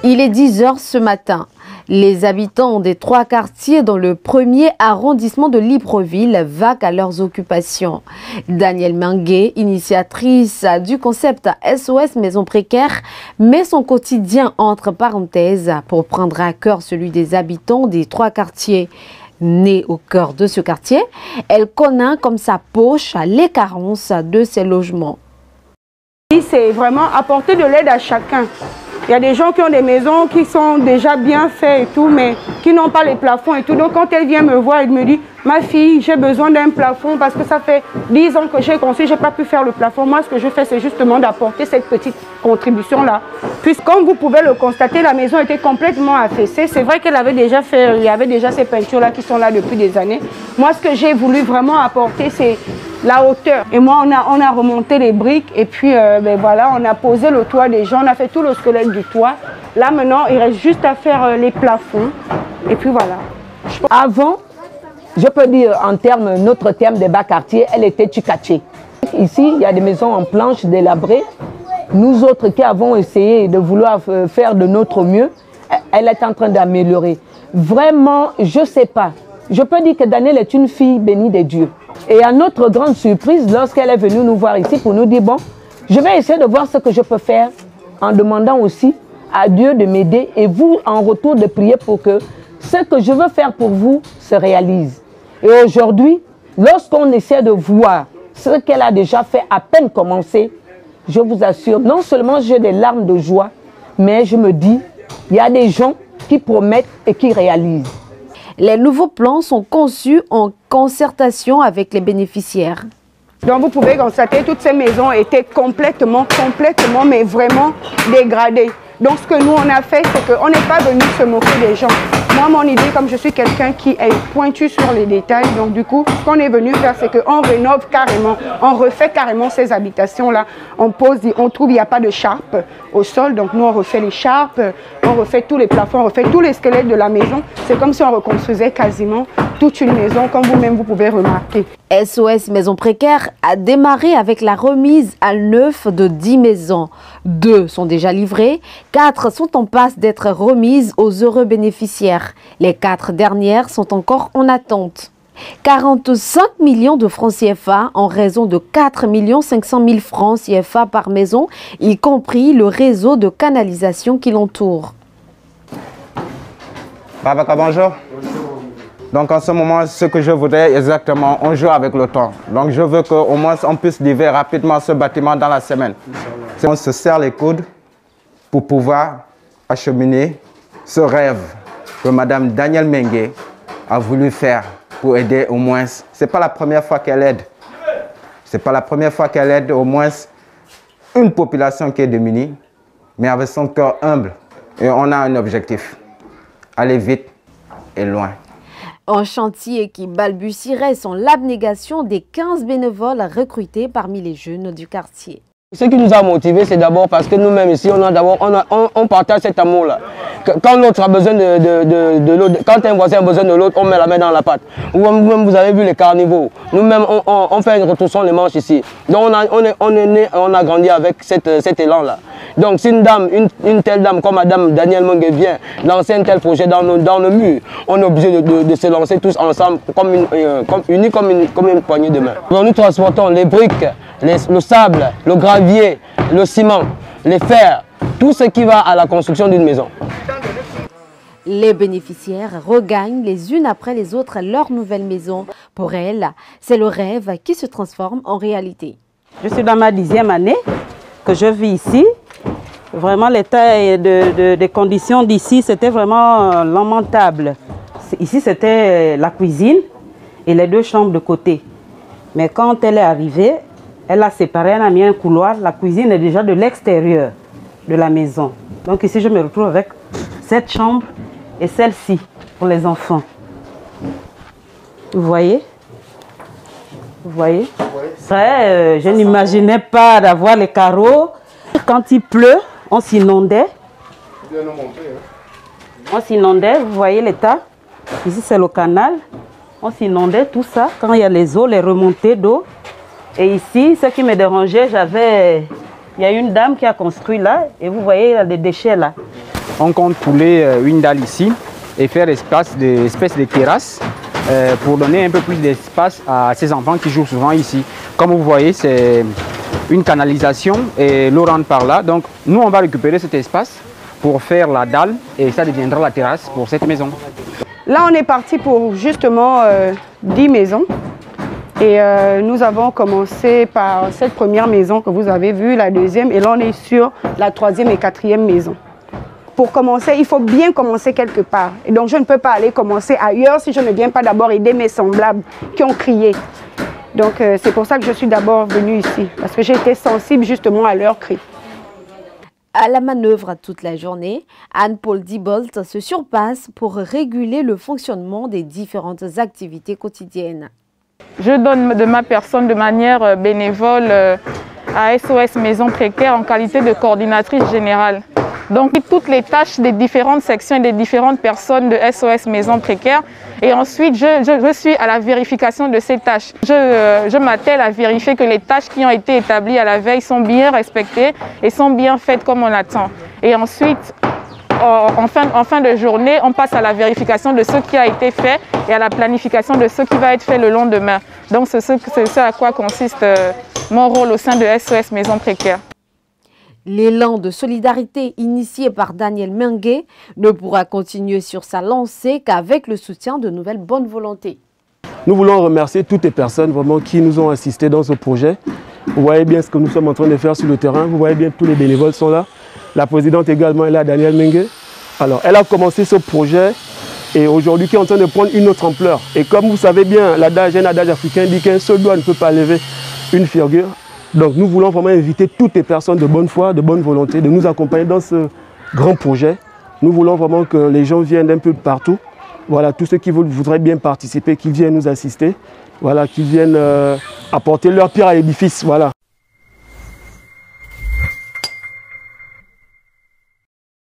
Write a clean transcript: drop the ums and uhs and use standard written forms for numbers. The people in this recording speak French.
Il est 10 h ce matin. Les habitants des 3 quartiers dans le premier arrondissement de Libreville vaquent à leurs occupations. Danielle Mengue, initiatrice du concept SOS Maison Précaire, met son quotidien entre parenthèses pour prendre à cœur celui des habitants des 3 quartiers. Née au cœur de ce quartier, elle connaît comme sa poche les carences de ces logements. C'est vraiment apporter de l'aide à chacun. Il y a des gens qui ont des maisons qui sont déjà bien faites et tout, mais qui n'ont pas les plafonds et tout. Donc quand elle vient me voir, elle me dit, ma fille, j'ai besoin d'un plafond parce que ça fait 10 ans que j'ai construit, je n'ai pas pu faire le plafond. Moi, ce que je fais, c'est justement d'apporter cette petite contribution-là. Puis comme vous pouvez le constater, la maison était complètement affaissée. C'est vrai qu'elle avait déjà fait, il y avait déjà ces peintures-là qui sont là depuis des années. Moi, ce que j'ai voulu vraiment apporter, c'est la hauteur. Et moi, on a remonté les briques et puis ben voilà, on a posé le toit des gens, on a fait tout le squelette du toit. Là maintenant, il reste juste à faire les plafonds et puis voilà. Avant, je peux dire en termes, notre terme des bas quartiers, elle était Tchikaché. Ici, il y a des maisons en planches délabrées. Nous autres qui avons essayé de vouloir faire de notre mieux, elle est en train d'améliorer. Vraiment, je ne sais pas. Je peux dire que Danielle est une fille bénie de Dieu. Et à notre grande surprise, lorsqu'elle est venue nous voir ici pour nous dire, bon, je vais essayer de voir ce que je peux faire en demandant aussi à Dieu de m'aider et vous, en retour, de prier pour que ce que je veux faire pour vous se réalise. Et aujourd'hui, lorsqu'on essaie de voir ce qu'elle a déjà fait à peine commencé, je vous assure, non seulement j'ai des larmes de joie, mais je me dis, il y a des gens qui promettent et qui réalisent. Les nouveaux plans sont conçus en concertation avec les bénéficiaires. Donc vous pouvez constater que toutes ces maisons étaient complètement, mais vraiment dégradées. Donc ce que nous on a fait, c'est qu'on n'est pas venu se moquer des gens. Moi, mon idée, comme je suis quelqu'un qui est pointu sur les détails, donc du coup, ce qu'on est venu faire, c'est qu'on rénove carrément, on refait carrément ces habitations-là. On pose, on trouve, il n'y a pas de charpe au sol, donc nous, on refait les charpes, on refait tous les plafonds, on refait tous les squelettes de la maison. C'est comme si on reconstruisait quasiment toute une maison, comme vous-même, vous pouvez remarquer. SOS Maison Précaire a démarré avec la remise à neuf de 10 maisons. 2 sont déjà livrées, 4 sont en passe d'être remises aux heureux bénéficiaires. Les 4 dernières sont encore en attente. 45 millions de francs CFA en raison de 4 500 000 francs CFA par maison, y compris le réseau de canalisation qui l'entoure. Papa, bonjour. Donc en ce moment, ce que je voudrais exactement, on joue avec le temps. Donc je veux qu'au moins on puisse livrer rapidement ce bâtiment dans la semaine. On se serre les coudes pour pouvoir acheminer ce rêve que Madame Danielle Mengue a voulu faire pour aider au moins. Ce n'est pas la première fois qu'elle aide. Ce n'est pas la première fois qu'elle aide au moins une population qui est démunie, mais avec son cœur humble. Et on a un objectif, aller vite et loin. Un chantier qui balbutierait son l'abnégation des 15 bénévoles recrutés parmi les jeunes du quartier. Ce qui nous a motivés, c'est d'abord parce que nous-mêmes ici, on partage cet amour-là. Quand l'autre a besoin de l'autre, quand un voisin a besoin de l'autre, on met la main dans la pâte. Vous avez vu les carnivaux. Nous-mêmes, on fait une retroussons les manches ici. Donc on est né, on a grandi avec cet élan-là. Donc si une dame, une telle dame comme Madame Danielle Mengue vient lancer un tel projet dans nos murs, on est obligé de se lancer tous ensemble, unis comme une poignée de main. Donc nous transportons les briques, le sable, le gravier, le ciment, les fers, tout ce qui va à la construction d'une maison. Les bénéficiaires regagnent les unes après les autres leur nouvelle maison. Pour elles, c'est le rêve qui se transforme en réalité. Je suis dans ma 10e année que je vis ici. Vraiment, l'état des conditions d'ici, c'était vraiment lamentable. Ici, c'était la cuisine et les 2 chambres de côté. Mais quand elle est arrivée, elle a séparé, elle a mis un couloir. La cuisine est déjà de l'extérieur de la maison. Donc ici, je me retrouve avec cette chambre et celle-ci pour les enfants. Vous voyez? Vous voyez? Après, je n'imaginais pas d'avoir les carreaux. Quand il pleut, on s'inondait. On s'inondait, vous voyez l'état. Ici, c'est le canal. On s'inondait, tout ça. Quand il y a les eaux, les remontées d'eau. Et ici, ce qui me dérangeait, il y a une dame qui a construit là. Et vous voyez, il y a des déchets là. On compte pouler une dalle ici et faire espèce de terrasse pour donner un peu plus d'espace à ces enfants qui jouent souvent ici. Comme vous voyez, c'est une canalisation et l'eau rentre par là. Donc nous, on va récupérer cet espace pour faire la dalle et ça deviendra la terrasse pour cette maison. Là, on est parti pour justement 10 maisons. Et nous avons commencé par cette première maison que vous avez vue, la deuxième, et là on est sur la troisième et quatrième maison. Pour commencer, il faut bien commencer quelque part. Et donc je ne peux pas aller commencer ailleurs si je ne viens pas d'abord aider mes semblables qui ont crié. Donc c'est pour ça que je suis d'abord venue ici, parce que j'ai été sensible justement à leurs cris. À la manœuvre toute la journée, Anne-Paul Dibolt se surpasse pour réguler le fonctionnement des différentes activités quotidiennes. Je donne de ma personne de manière bénévole à SOS Maison Précaire en qualité de coordinatrice générale. Donc toutes les tâches des différentes sections et des différentes personnes de SOS Maison Précaire. Et ensuite, je suis à la vérification de ces tâches. Je m'attelle à vérifier que les tâches qui ont été établies à la veille sont bien respectées et sont bien faites comme on attend. Et ensuite, en fin de journée, on passe à la vérification de ce qui a été fait et à la planification de ce qui va être fait le lendemain. Donc c'est ce à quoi consiste mon rôle au sein de SOS Maison Précaire. L'élan de solidarité initié par Daniel Mengue ne pourra continuer sur sa lancée qu'avec le soutien de nouvelles bonnes volontés. Nous voulons remercier toutes les personnes vraiment qui nous ont assistés dans ce projet. Vous voyez bien ce que nous sommes en train de faire sur le terrain. Vous voyez bien tous les bénévoles sont là. La présidente également est là, Daniel Mengue. Alors, elle a commencé ce projet et aujourd'hui qui est en train de prendre une autre ampleur. Et comme vous savez bien, un adage africain dit qu'un seul doigt ne peut pas lever une figure. Donc nous voulons vraiment inviter toutes les personnes de bonne foi, de bonne volonté, de nous accompagner dans ce grand projet. Nous voulons vraiment que les gens viennent d'un peu de partout. Voilà, tous ceux qui voudraient bien participer, qui viennent nous assister, voilà, qui viennent apporter leur pierre à l'édifice. Voilà.